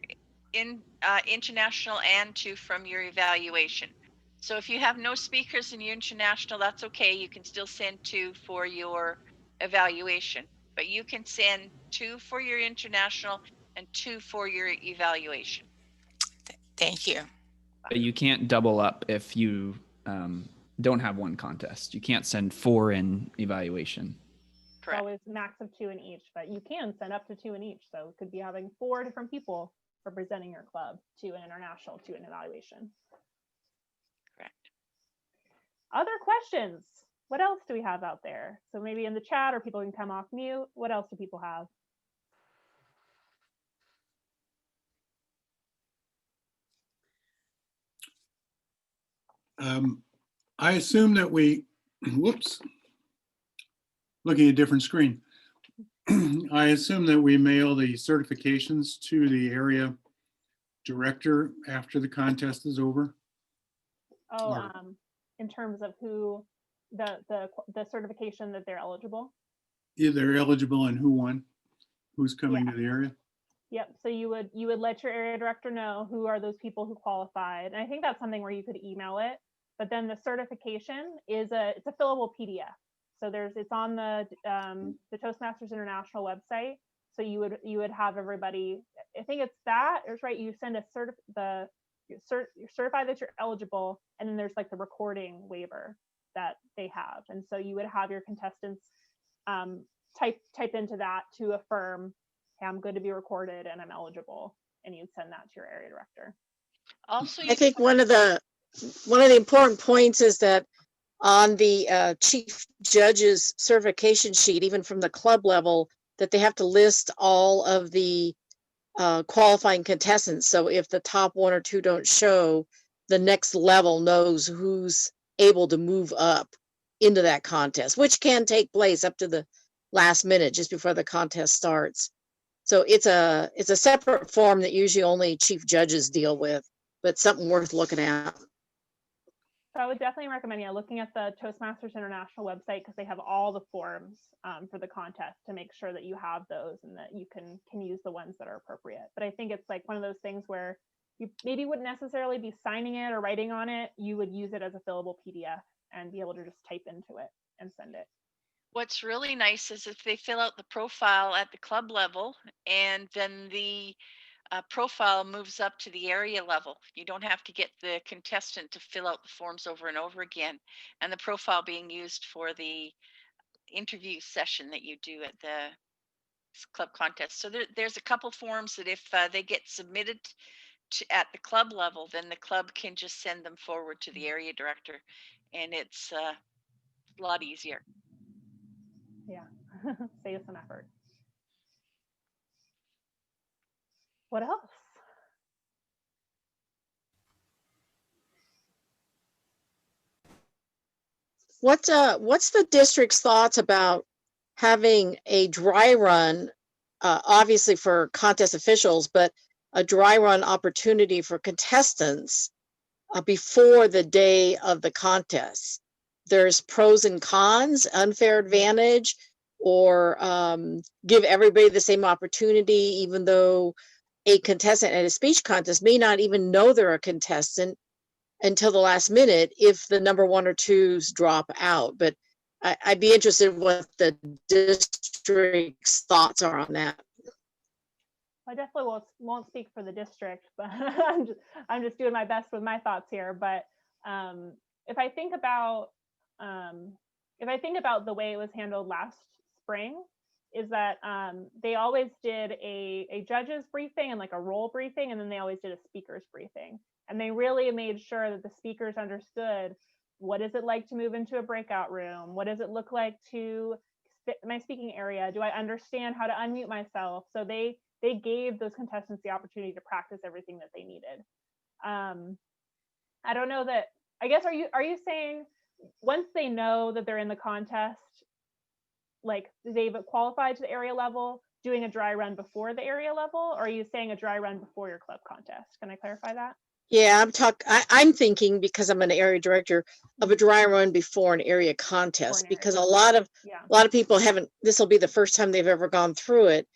international and 2 from your evaluation. So if you have no speakers in your international, that's okay. You can still send 2 for your evaluation, but you can send 2 for your international and 2 for your evaluation. Thank you. But you can't double up if you don't have one contest. You can't send 4 in evaluation. Correct. Always max of 2 in each, but you can send up to 2 in each. So it could be having 4 different people representing your club, 2 in international, 2 in evaluation. Correct. Other questions? What else do we have out there? So maybe in the chat, or people can come off mute. What else do people have? I assume that we, whoops, looking at a different screen. I assume that we mail the certifications to the area director after the contest is over. Oh, in terms of who the certification that they're eligible. Yeah, they're eligible and who won, who's coming to the area. Yep. So you would let your area director know who are those people who qualified, and I think that's something where you could email it. But then the certification is it's a fillable PDF. So it's on the Toastmasters International website. So you would have everybody, I think it's that, it's right, you send you certify that you're eligible, and then there's like the recording waiver that they have. And so you would have your contestants type into that to affirm, hey, I'm good to be recorded and I'm eligible, and you'd send that to your area director. Also, I think one of the important points is that on the chief judge's certification sheet, even from the club level, that they have to list all of the qualifying contestants. So if the top one or two don't show, the next level knows who's able to move up into that contest, which can take place up to the last minute just before the contest starts. So it's a separate form that usually only chief judges deal with, but something worth looking at. So I would definitely recommend, looking at the Toastmasters International website, because they have all the forms for the contest, to make sure that you have those and that you can use the ones that are appropriate. But I think it's like one of those things where you maybe wouldn't necessarily be signing it or writing on it. You would use it as a fillable PDF and be able to just type into it and send it. what's really nice is if they fill out the profile at the club level, and then the profile moves up to the area level. You don't have to get the contestant to fill out the forms over and over again. And the profile being used for the interview session that you do at the club contest. So there's a couple forms that if they get submitted at the club level, then the club can just send them forward to the area director, and it's a lot easier. Yeah, save some effort. What else? What's the district's thoughts about having a dry run, obviously for contest officials, but a dry run opportunity for contestants before the day of the contest? There's pros and cons, unfair advantage, or give everybody the same opportunity, even though a contestant at a speech contest may not even know they're a contestant until the last minute if the number one or twos drop out. But I'd be interested in what the district's thoughts are on that. I definitely won't speak for the district, but I'm just doing my best with my thoughts here. But if I think about the way it was handled last spring, is that they always did a judge's briefing and like a role briefing, and then they always did a speaker's briefing. And they really made sure that the speakers understood, what is it like to move into a breakout room? What does it look like to fit my speaking area? Do I understand how to unmute myself? So they gave those contestants the opportunity to practice everything that they needed. I don't know that, I guess, are you saying once they know that they're in the contest, like they've qualified to the area level, doing a dry run before the area level? Or are you saying a dry run before your club contest? Can I clarify that? Yeah, I'm thinking, because I'm an area director, of a dry run before an area contest, because a lot of people haven't, this will be the first time they've ever gone through it.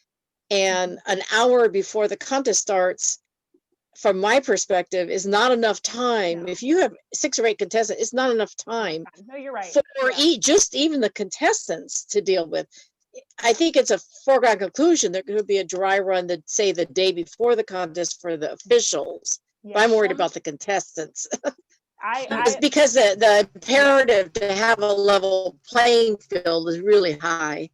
And an hour before the contest starts, from my perspective, is not enough time. If you have 6 or 8 contestants, it's not enough time. No, you're right. For just even the contestants to deal with. I think it's a foregone conclusion there could be a dry run that, say, the day before the contest for the officials. But I'm worried about the contestants. It's because the imperative to have a level playing field is really high.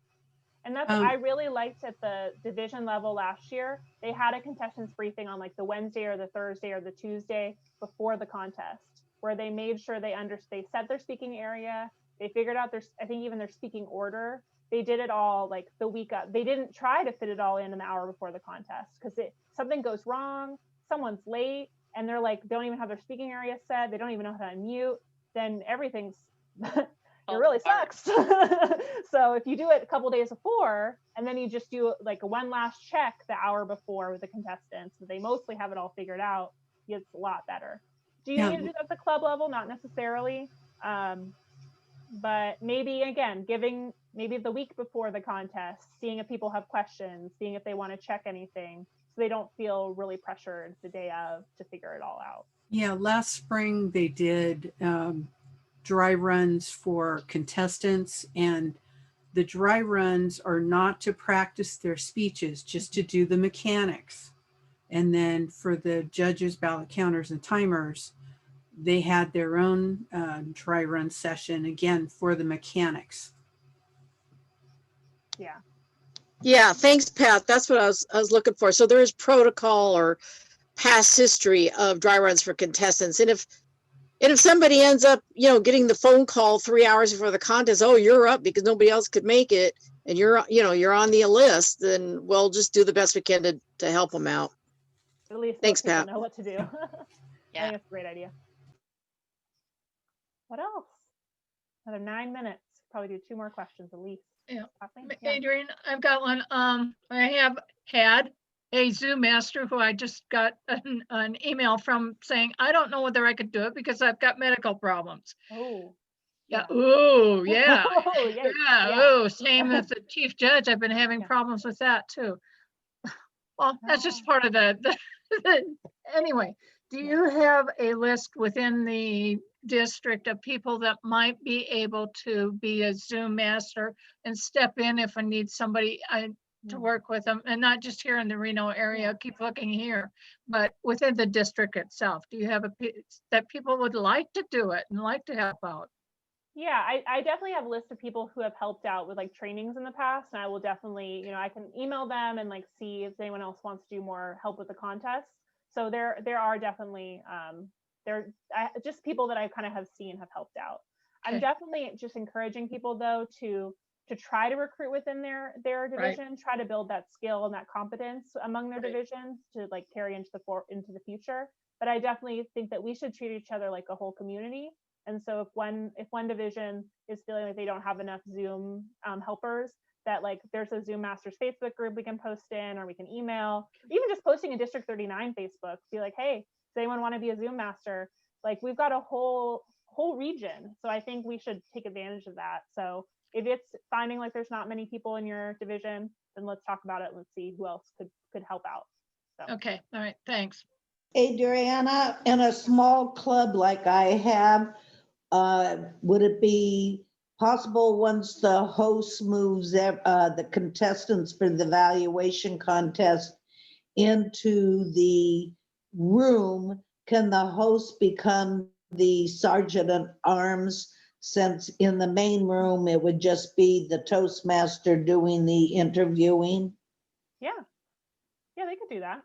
And that's, I really liked at the division level last year, they had a contestants briefing on like the Wednesday or the Thursday or the Tuesday before the contest, where they made sure they set their speaking area. They figured out I think even their speaking order. They did it all like the week up. They didn't try to fit it all in the hour before the contest, because something goes wrong, someone's late, and they're like, don't even have their speaking area set. They don't even know how to unmute. Then everything's, it really sucks. So if you do it a couple days before, and then you just do like one last check the hour before with the contestants, so they mostly have it all figured out, it's a lot better. Do you need to do that at the club level? Not necessarily. But maybe, again, maybe the week before the contest, seeing if people have questions, seeing if they want to check anything, so they don't feel really pressured the day of to figure it all out. Yeah, last spring they did dry runs for contestants, and the dry runs are not to practice their speeches, just to do the mechanics. And then for the judges, ballot counters, and timers, they had their own dry run session, again, for the mechanics. Yeah. Yeah, thanks, Pat. That's what I was looking for. So there is protocol or past history of dry runs for contestants. And if somebody ends up, getting the phone call 3 hours before the contest, oh, you're up because nobody else could make it, and you're on the list, then we'll just do the best we can to help them out. At least Thanks, people Pat. know what to do. I Yeah. think that's a great idea. What else? Another 9 minutes. Probably do 2 more questions at least. Yeah. Kathleen? Yeah. Adrian, I've got one. I have had a Zoom master who I just got an email from saying, I don't know whether I could do it because I've got medical problems. Oh. Yeah. Oh, yeah. Oh, yikes. Yeah. Yeah. Oh, same as the chief judge. I've been having Yeah. problems with that too. Well, that's just part of the anyway, do you have a list within the district of people that might be able to be a Zoom master and step in if I need somebody to work with them, and not just here in the Reno area, keep looking here, but within the district itself? Do you have that people would like to do it and like to help out? Yeah, I definitely have a list of people who have helped out with like trainings in the past, and I will definitely, I can email them and like see if anyone else wants to do more help with the contest. So there are definitely just people that I kind of have seen have helped out. Okay. I'm definitely just encouraging people though to try to recruit within their division, try to build that skill and that competence among their divisions to like carry into the future. But I definitely think that we should treat each other like a whole community. And so if one division is feeling like they don't have enough Zoom helpers, that like there's a Zoom Masters Facebook group we can post in, or we can email, even just posting in District 39 Facebook, be like, hey, does anyone want to be a Zoom Master? Like we've got a whole region. So I think we should take advantage of that. So if it's finding like there's not many people in your division, then let's talk about it. Let's see who else could help out. So. Okay. All right. Thanks. Adriana, in a small club like I have, would it be possible once the host moves the contestants for the valuation contest into the room, can the host become the sergeant at arms, since in the main room it would just be the Toastmaster doing the interviewing? Yeah, they could do that.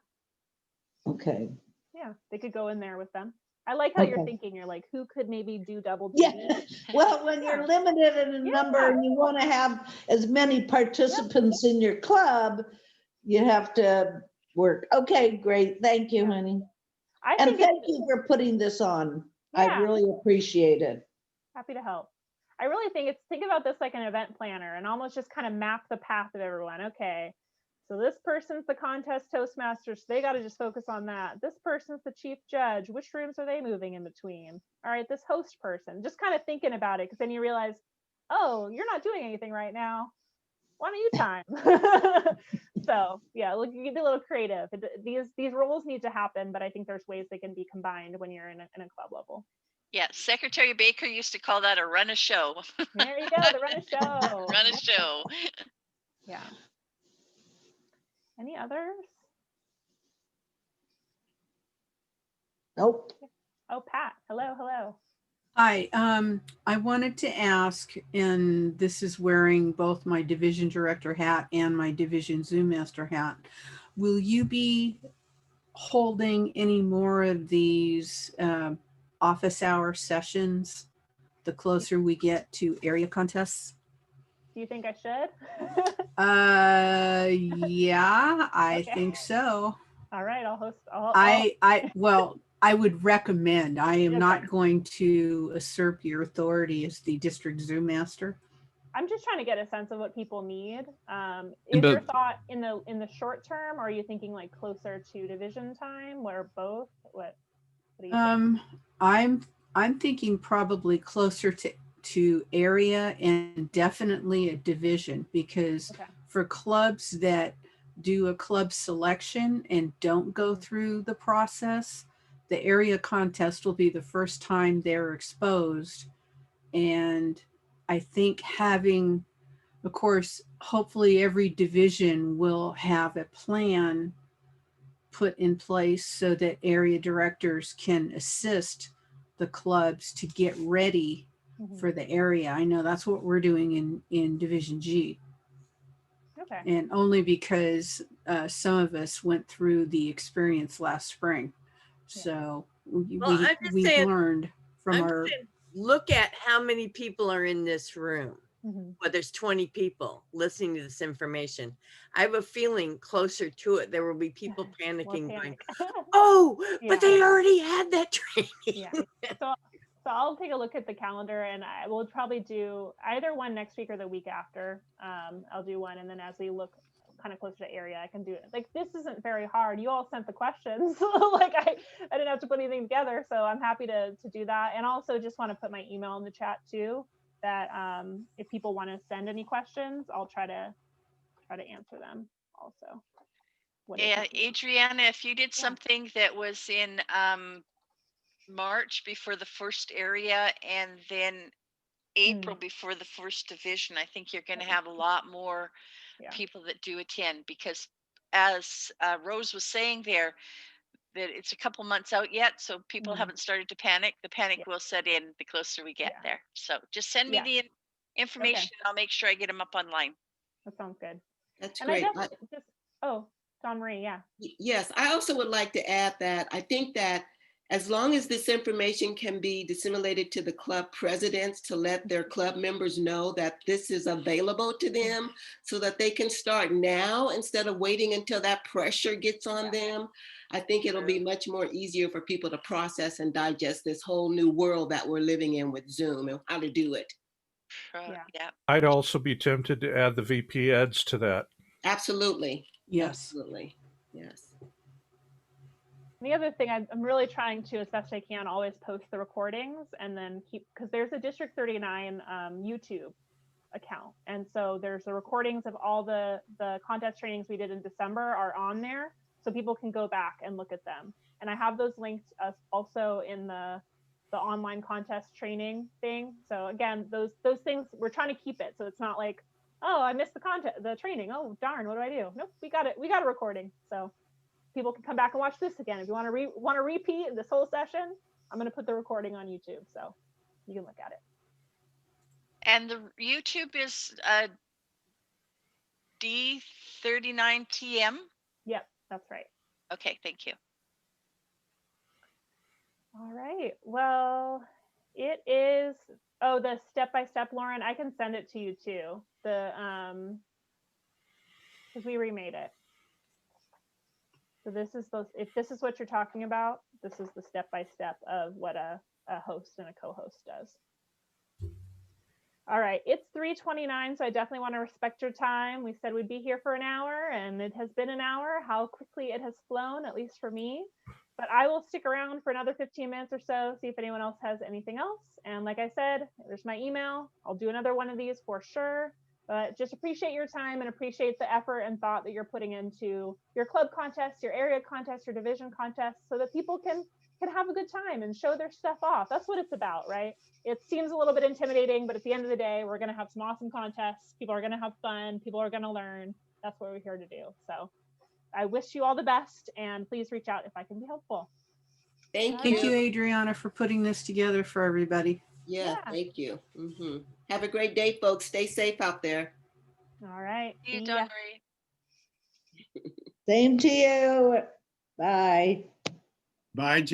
Okay. Yeah, they could go in there with them. I like how you're thinking. You're like, who could maybe do double duty? Yeah. Well, when you're limited in a number and you want to have as many participants in your club, you have to work. Okay, great. Thank you, honey. And thank you for putting this on. I really appreciate it. Happy to help. I really think think about this like an event planner and almost just kind of map the path of everyone. Okay, so this person's the contest Toastmasters. So they got to just focus on that. This person's the chief judge. Which rooms are they moving in between? All right, this host person, just kind of thinking about it, because then you realize, oh, you're not doing anything right now. Why don't you time? So yeah, look, you get a little creative. These roles need to happen, but I think there's ways they can be combined when you're in a club level. Yeah, Secretary Baker used to call that a run a show. There you go, the run a show. Run a show. Yeah. Any others? Nope. Oh, Pat. Hello. Hi, I wanted to ask, and this is wearing both my division director hat and my division Zoom master hat. Will you be holding any more of these office hour sessions the closer we get to area contests? Do you think I should? Yeah, I think so. All right, I'll host. Well, I would recommend. I am not going to usurp your authority as the district Zoom master. I'm just trying to get a sense of what people need. Is your thought in the short term, or are you thinking like closer to division time, or both? What do you think? I'm thinking probably closer to area and definitely a division, because for clubs that do a club selection and don't go through the process, the area contest will be the first time they're exposed. And I think having Of course, hopefully every division will have a plan put in place so that area directors can assist the clubs to get ready for the area. I know that's what we're doing in Division G. Okay. And only because some of us went through the experience last spring. So we learned from our... Look at how many people are in this room. Well, there's 20 people listening to this information. I have a feeling closer to it, there will be people panicking. Going, oh, but they already had that training. Yeah. So I'll take a look at the calendar, and I will probably do either one next week or the week after. I'll do one, and then as we look kind of closer to area, I can do it. Like, this isn't very hard. You all sent the questions. Like I didn't have to put anything together, so I'm happy to do that. And also just want to put my email in the chat too, that if people want to send any questions, I'll try to answer them also. Yeah, Adriana, if you did something that was in March before the first area and then April before the first division, I think you're going to have a lot more people that do attend, because as Rose was saying there, that it's a couple months out yet, so people haven't started to panic. The panic will set in the closer we get there. So just send me the information, and I'll make sure I get them up online. That sounds good. That's and great. Dawn Marie, yeah. Yes, I also would like to add that I think that as long as this information can be disseminated to the club presidents to let their club members know that this is available to them so that they can start now instead of waiting until that pressure gets on them, I think it'll be much more easier for people to process and digest this whole new world that we're living in with Zoom and how to do it. I'd also be tempted to add the VP Eds to that. Absolutely. Yes. Absolutely. Yes. The other thing I'm really trying to, as best I can, always post the recordings and then keep, because there's a District 39 YouTube account. And so there's the recordings of all the contest trainings we did in December are on there. So people can go back and look at them. And I have those linked also in the online contest training thing. So again, those things, we're trying to keep it. So it's not like, oh, I missed the training. Oh, darn, what do I do? Nope, we got it. We got a recording. So people can come back and watch this again. If you want to repeat this whole session, I'm going to put the recording on YouTube, so you can look at it. And the YouTube is D39TM? Yep, that's right. Okay, thank you. All right. Well, it is, the step-by-step, Lauren, I can send it to you too. Because we remade it. So this is if this is what you're talking about, this is the step-by-step of what a host and a co-host does. All right, it's 3:29, so I definitely want to respect your time. We said we'd be here for an hour, and it has been an hour. How quickly it has flown, at least for me. But I will stick around for another 15 minutes or so, see if anyone else has anything else. And like I said, there's my email. I'll do another one of these for sure. But just appreciate your time and appreciate the effort and thought that you're putting into your club contests, your area contests, your division contests, so that people can have a good time and show their stuff off. That's what it's about, right? It seems a little bit intimidating, but at the end of the day, we're going to have some awesome contests. People are going to have fun. People are going to learn. That's what we're here to do. So I wish you all the best, and please reach out if I can be helpful. Thank you. Thank you, Adriana, for putting this together for everybody. Yeah. Thank you. Have a great day, folks. Stay safe out there. All right. See you, Dawn Marie. Same to you. Bye. Bye, Jen.